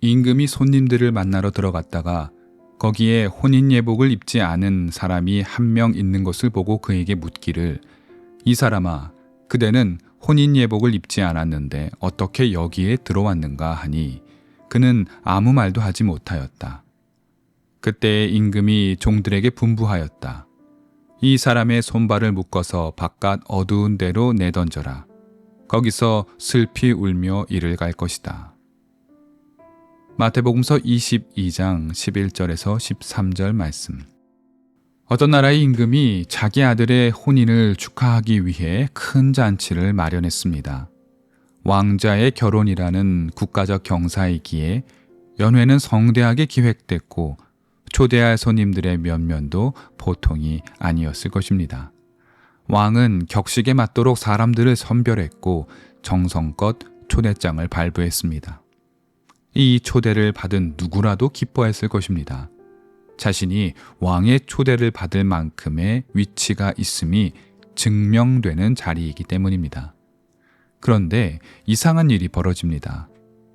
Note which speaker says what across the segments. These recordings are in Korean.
Speaker 1: 임금이 손님들을 만나러 들어갔다가 거기에 혼인 예복을 입지 않은 사람이 한 명 있는 것을 보고 그에게 묻기를, 이 사람아, 그대는 혼인 예복을 입지 않았는데 어떻게 여기에 들어왔는가 하니 그는 아무 말도 하지 못하였다. 그때 임금이 종들에게 분부하였다. 이 사람의 손발을 묶어서 바깥 어두운 데로 내던져라. 거기서 슬피 울며 이를 갈 것이다. 마태복음서 22장 11절에서 13절 말씀. 어떤 나라의 임금이 자기 아들의 혼인을 축하하기 위해 큰 잔치를 마련했습니다. 왕자의 결혼이라는 국가적 경사이기에 연회는 성대하게 기획됐고 초대할 손님들의 면면도 보통이 아니었을 것입니다. 왕은 격식에 맞도록 사람들을 선별했고 정성껏 초대장을 발부했습니다. 이 초대를 받은 누구라도 기뻐했을 것입니다. 자신이 왕의 초대를 받을 만큼의 위치가 있음이 증명되는 자리이기 때문입니다. 그런데 이상한 일이 벌어집니다.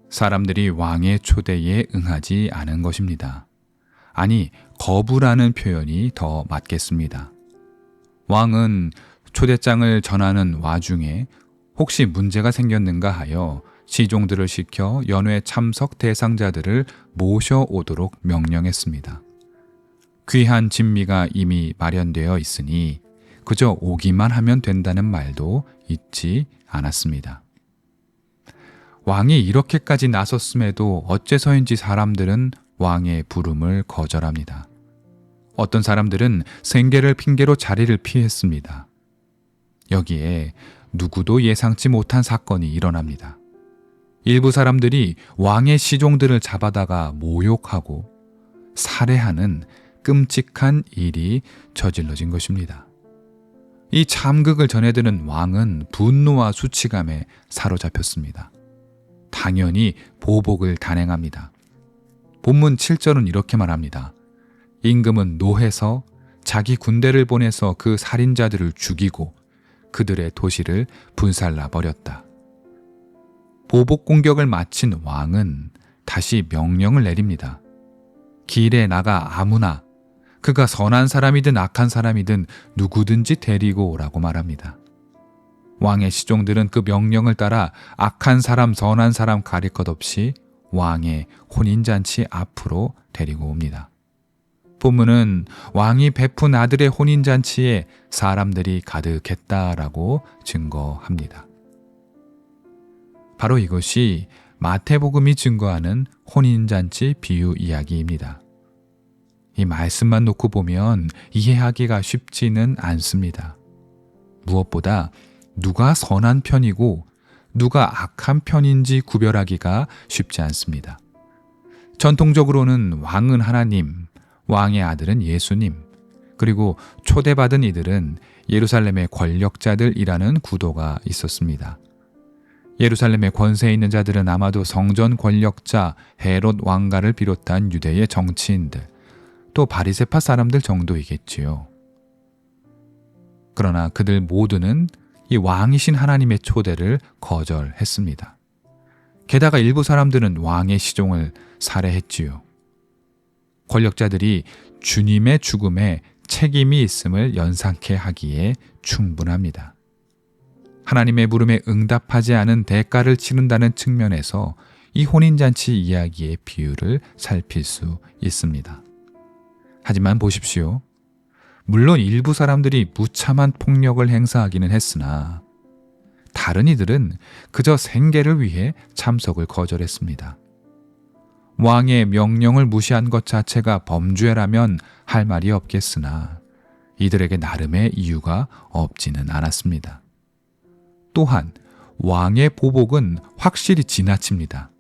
Speaker 1: 사람들이 왕의 초대에 응하지 않은 것입니다. 아니, 거부라는 표현이 더 맞겠습니다. 왕은 초대장을 전하는 와중에 혹시 문제가 생겼는가 하여 시종들을 시켜 연회 참석 대상자들을 모셔오도록 명령했습니다. 귀한 진미가 이미 마련되어 있으니 그저 오기만 하면 된다는 말도 잊지 않았습니다. 왕이 이렇게까지 나섰음에도 어째서인지 사람들은 왕의 부름을 거절합니다. 어떤 사람들은 생계를 핑계로 자리를 피했습니다. 여기에 누구도 예상치 못한 사건이 일어납니다. 일부 사람들이 왕의 시종들을 잡아다가 모욕하고 살해하는 끔찍한 일이 저질러진 것입니다. 이 참극을 전해드는 왕은 분노와 수치감에 사로잡혔습니다. 당연히 보복을 단행합니다. 본문 7절은 이렇게 말합니다. 임금은 노해서 자기 군대를 보내서 그 살인자들을 죽이고 그들의 도시를 분살라 버렸다. 보복 공격을 마친 왕은 다시 명령을 내립니다. 길에 나가 아무나, 그가 선한 사람이든 악한 사람이든 누구든지 데리고 오라고 말합니다. 왕의 시종들은 그 명령을 따라 악한 사람, 선한 사람 가릴 것 없이 왕의 혼인잔치 앞으로 데리고 옵니다. 본문은 왕이 베푼 아들의 혼인잔치에 사람들이 가득했다라고 증거합니다. 바로 이것이 마태복음이 증거하는 혼인잔치 비유 이야기입니다. 이 말씀만 놓고 보면 이해하기가 쉽지는 않습니다. 무엇보다 누가 선한 편이고 누가 악한 편인지 구별하기가 쉽지 않습니다. 전통적으로는 왕은 하나님, 왕의 아들은 예수님, 그리고 초대받은 이들은 예루살렘의 권력자들이라는 구도가 있었습니다. 예루살렘의 권세 있는 자들은 아마도 성전 권력자 헤롯 왕가를 비롯한 유대의 정치인들, 또 바리새파 사람들 정도이겠지요. 그러나 그들 모두는 이 왕이신 하나님의 초대를 거절했습니다. 게다가 일부 사람들은 왕의 시종을 살해했지요. 권력자들이 주님의 죽음에 책임이 있음을 연상케 하기에 충분합니다. 하나님의 부름에 응답하지 않은 대가를 치른다는 측면에서 이 혼인잔치 이야기의 비유를 살필 수 있습니다. 하지만 보십시오. 물론 일부 사람들이 무참한 폭력을 행사하기는 했으나 다른 이들은 그저 생계를 위해 참석을 거절했습니다. 왕의 명령을 무시한 것 자체가 범죄라면 할 말이 없겠으나 이들에게 나름의 이유가 없지는 않았습니다. 또한 왕의 보복은 확실히 지나칩니다.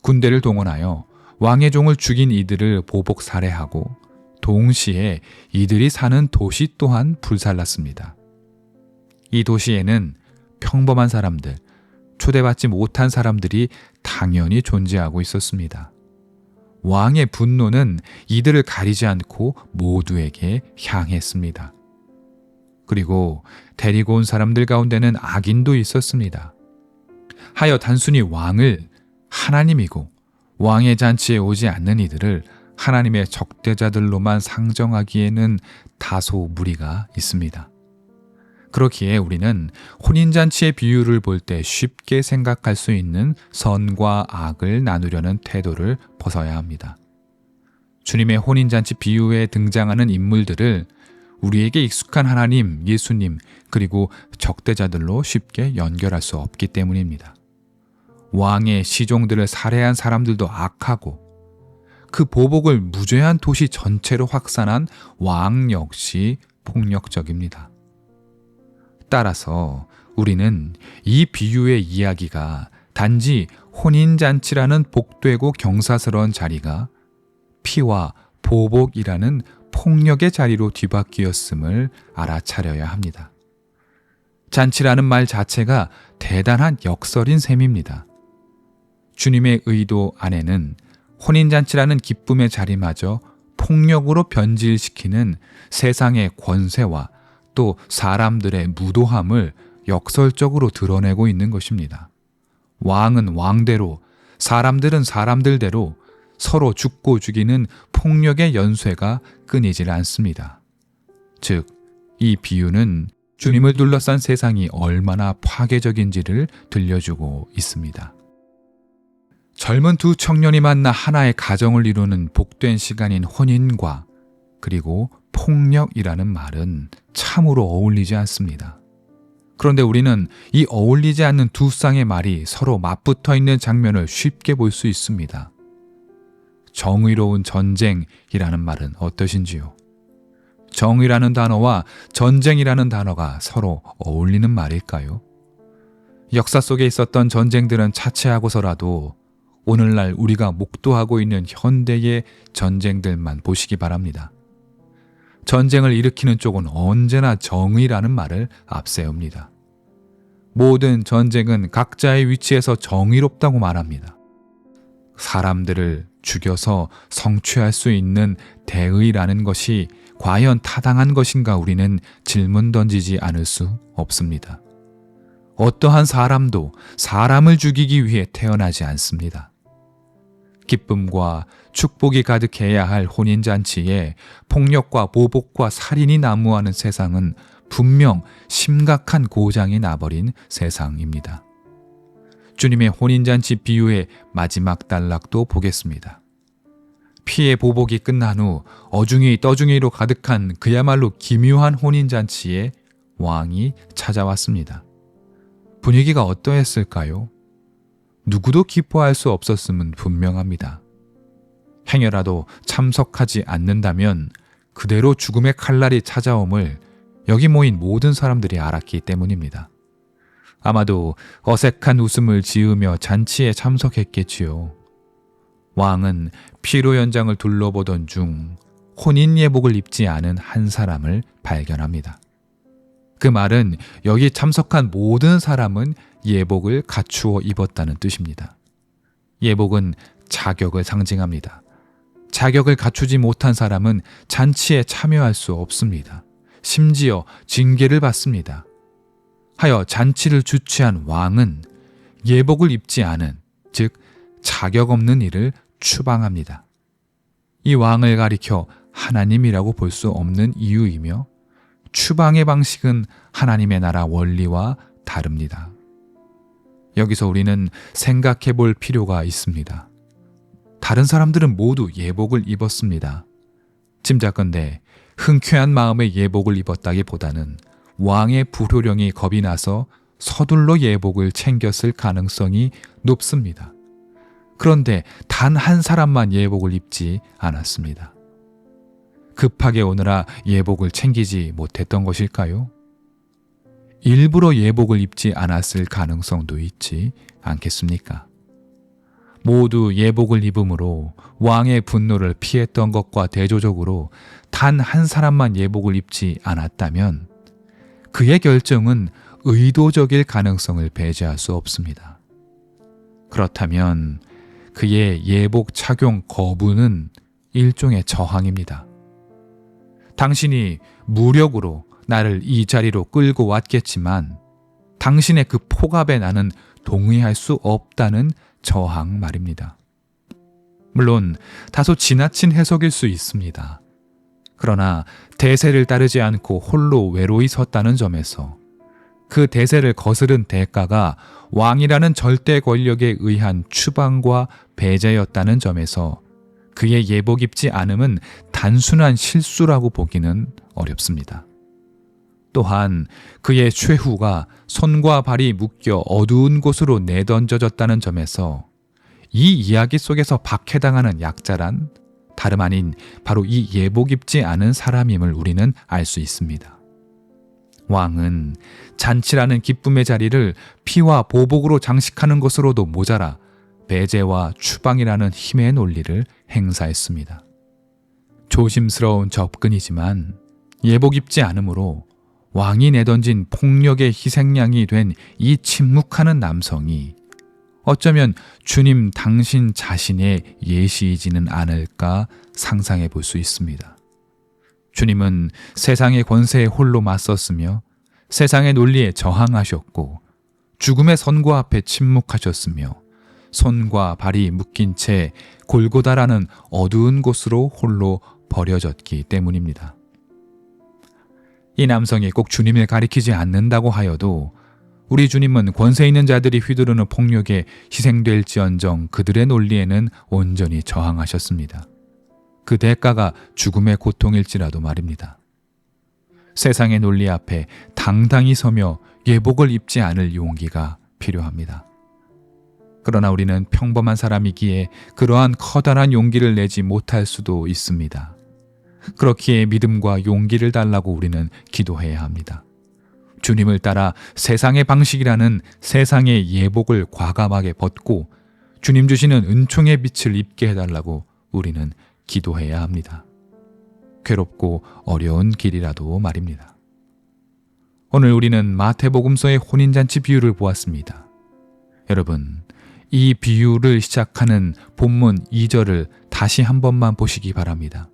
Speaker 1: 군대를 동원하여 왕의 종을 죽인 이들을 보복 살해하고 동시에 이들이 사는 도시 또한 불살랐습니다. 이 도시에는 평범한 사람들, 초대받지 못한 사람들이 당연히 존재하고 있었습니다. 왕의 분노는 이들을 가리지 않고 모두에게 향했습니다. 그리고 데리고 온 사람들 가운데는 악인도 있었습니다. 하여 단순히 왕을 하나님이고 왕의 잔치에 오지 않는 이들을 하나님의 적대자들로만 상정하기에는 다소 무리가 있습니다. 그렇기에 우리는 혼인잔치의 비유를 볼 때 쉽게 생각할 수 있는 선과 악을 나누려는 태도를 벗어야 합니다. 주님의 혼인잔치 비유에 등장하는 인물들을 우리에게 익숙한 하나님, 예수님, 그리고 적대자들로 쉽게 연결할 수 없기 때문입니다. 왕의 시종들을 살해한 사람들도 악하고 그 보복을 무죄한 도시 전체로 확산한 왕 역시 폭력적입니다. 따라서 우리는 이 비유의 이야기가 단지 혼인잔치라는 복되고 경사스러운 자리가 피와 보복이라는 폭력의 자리로 뒤바뀌었음을 알아차려야 합니다. 잔치라는 말 자체가 대단한 역설인 셈입니다. 주님의 의도 안에는 혼인잔치라는 기쁨의 자리마저 폭력으로 변질시키는 세상의 권세와 또 사람들의 무도함을 역설적으로 드러내고 있는 것입니다. 왕은 왕대로, 사람들은 사람들대로 서로 죽고 죽이는 폭력의 연쇄가 끊이질 않습니다. 즉, 이 비유는 주님을 둘러싼 세상이 얼마나 파괴적인지를 들려주고 있습니다. 젊은 두 청년이 만나 하나의 가정을 이루는 복된 시간인 혼인과 그리고 폭력이라는 말은 참으로 어울리지 않습니다. 그런데 우리는 이 어울리지 않는 두 쌍의 말이 서로 맞붙어 있는 장면을 쉽게 볼 수 있습니다. 정의로운 전쟁이라는 말은 어떠신지요? 정의라는 단어와 전쟁이라는 단어가 서로 어울리는 말일까요? 역사 속에 있었던 전쟁들은 차치하고서라도 오늘날 우리가 목도하고 있는 현대의 전쟁들만 보시기 바랍니다. 전쟁을 일으키는 쪽은 언제나 정의라는 말을 앞세웁니다. 모든 전쟁은 각자의 위치에서 정의롭다고 말합니다. 사람들을 죽여서 성취할 수 있는 대의라는 것이 과연 타당한 것인가 우리는 질문 던지지 않을 수 없습니다. 어떠한 사람도 사람을 죽이기 위해 태어나지 않습니다. 기쁨과 축복이 가득해야 할 혼인잔치에 폭력과 보복과 살인이 난무하는 세상은 분명 심각한 고장이 나버린 세상입니다. 주님의 혼인잔치 비유의 마지막 단락도 보겠습니다. 피의 보복이 끝난 후 어중이 떠중이로 가득한 그야말로 기묘한 혼인잔치에 왕이 찾아왔습니다. 분위기가 어떠했을까요? 누구도 기뻐할 수 없었음은 분명합니다. 행여라도 참석하지 않는다면 그대로 죽음의 칼날이 찾아옴을 여기 모인 모든 사람들이 알았기 때문입니다. 아마도 어색한 웃음을 지으며 잔치에 참석했겠지요. 왕은 피로 연장을 둘러보던 중 혼인 예복을 입지 않은 한 사람을 발견합니다. 그 말은 여기 참석한 모든 사람은 예복을 갖추어 입었다는 뜻입니다. 예복은 자격을 상징합니다. 자격을 갖추지 못한 사람은 잔치에 참여할 수 없습니다. 심지어 징계를 받습니다. 하여 잔치를 주최한 왕은 예복을 입지 않은, 즉 자격 없는 이를 추방합니다. 이 왕을 가리켜 하나님이라고 볼 수 없는 이유이며 추방의 방식은 하나님의 나라 원리와 다릅니다. 여기서 우리는 생각해 볼 필요가 있습니다. 다른 사람들은 모두 예복을 입었습니다. 짐작컨대 흔쾌한 마음에 예복을 입었다기보다는 왕의 불효령이 겁이 나서 서둘러 예복을 챙겼을 가능성이 높습니다. 그런데 단 한 사람만 예복을 입지 않았습니다. 급하게 오느라 예복을 챙기지 못했던 것일까요? 일부러 예복을 입지 않았을 가능성도 있지 않겠습니까? 모두 예복을 입음으로 왕의 분노를 피했던 것과 대조적으로 단 한 사람만 예복을 입지 않았다면 그의 결정은 의도적일 가능성을 배제할 수 없습니다. 그렇다면 그의 예복 착용 거부는 일종의 저항입니다. 당신이 무력으로 나를 이 자리로 끌고 왔겠지만 당신의 그 폭압에 나는 동의할 수 없다는 저항 말입니다. 물론 다소 지나친 해석일 수 있습니다. 그러나 대세를 따르지 않고 홀로 외로이 섰다는 점에서 그 대세를 거스른 대가가 왕이라는 절대 권력에 의한 추방과 배제였다는 점에서 그의 예복 입지 않음은 단순한 실수라고 보기는 어렵습니다. 또한 그의 최후가 손과 발이 묶여 어두운 곳으로 내던져졌다는 점에서 이 이야기 속에서 박해당하는 약자란 다름 아닌 바로 이 예복 입지 않은 사람임을 우리는 알 수 있습니다. 왕은 잔치라는 기쁨의 자리를 피와 보복으로 장식하는 것으로도 모자라 배제와 추방이라는 힘의 논리를 행사했습니다. 조심스러운 접근이지만 예복 입지 않으므로 왕이 내던진 폭력의 희생양이 된 이 침묵하는 남성이 어쩌면 주님 당신 자신의 예시이지는 않을까 상상해 볼 수 있습니다. 주님은 세상의 권세에 홀로 맞섰으며 세상의 논리에 저항하셨고 죽음의 선고 앞에 침묵하셨으며 손과 발이 묶인 채 골고다라는 어두운 곳으로 홀로 버려졌기 때문입니다. 이 남성이 꼭 주님을 가리키지 않는다고 하여도 우리 주님은 권세 있는 자들이 휘두르는 폭력에 희생될지언정 그들의 논리에는 온전히 저항하셨습니다. 그 대가가 죽음의 고통일지라도 말입니다. 세상의 논리 앞에 당당히 서며 예복을 입지 않을 용기가 필요합니다. 그러나 우리는 평범한 사람이기에 그러한 커다란 용기를 내지 못할 수도 있습니다. 그렇기에 믿음과 용기를 달라고 우리는 기도해야 합니다. 주님을 따라 세상의 방식이라는 세상의 예복을 과감하게 벗고 주님 주시는 은총의 빛을 입게 해달라고 우리는 기도해야 합니다. 괴롭고 어려운 길이라도 말입니다. 오늘 우리는 마태복음서의 혼인잔치 비유를 보았습니다. 여러분, 이 비유를 시작하는 본문 2절을 다시 한 번만 보시기 바랍니다.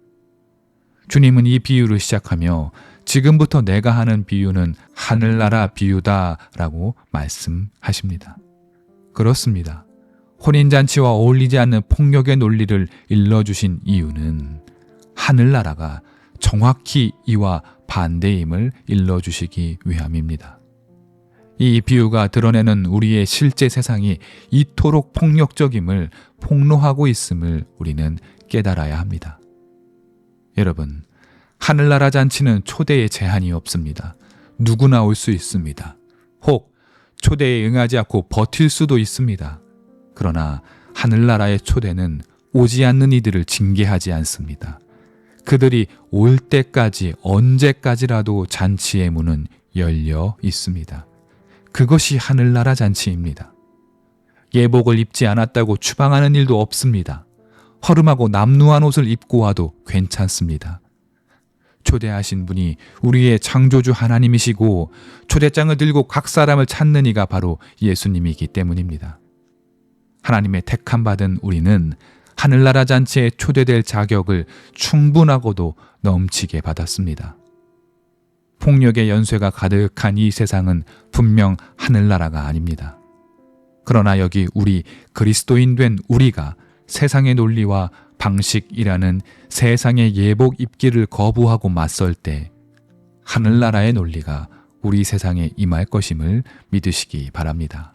Speaker 1: 주님은 이 비유를 시작하며 지금부터 내가 하는 비유는 하늘나라 비유다라고 말씀하십니다. 그렇습니다. 혼인잔치와 어울리지 않는 폭력의 논리를 일러주신 이유는 하늘나라가 정확히 이와 반대임을 일러주시기 위함입니다. 이 비유가 드러내는 우리의 실제 세상이 이토록 폭력적임을 폭로하고 있음을 우리는 깨달아야 합니다. 여러분, 하늘나라 잔치는 초대에 제한이 없습니다. 누구나 올 수 있습니다. 혹 초대에 응하지 않고 버틸 수도 있습니다. 그러나 하늘나라의 초대는 오지 않는 이들을 징계하지 않습니다. 그들이 올 때까지 언제까지라도 잔치의 문은 열려 있습니다. 그것이 하늘나라 잔치입니다. 예복을 입지 않았다고 추방하는 일도 없습니다. 허름하고 남루한 옷을 입고 와도 괜찮습니다. 초대하신 분이 우리의 창조주 하나님이시고 초대장을 들고 각 사람을 찾는 이가 바로 예수님이기 때문입니다. 하나님의 택함 받은 우리는 하늘나라 잔치에 초대될 자격을 충분하고도 넘치게 받았습니다. 폭력의 연쇄가 가득한 이 세상은 분명 하늘나라가 아닙니다. 그러나 여기 우리 그리스도인 된 우리가 세상의 논리와 방식이라는 세상의 예복 입기를 거부하고 맞설 때 하늘나라의 논리가 우리 세상에 임할 것임을 믿으시기 바랍니다.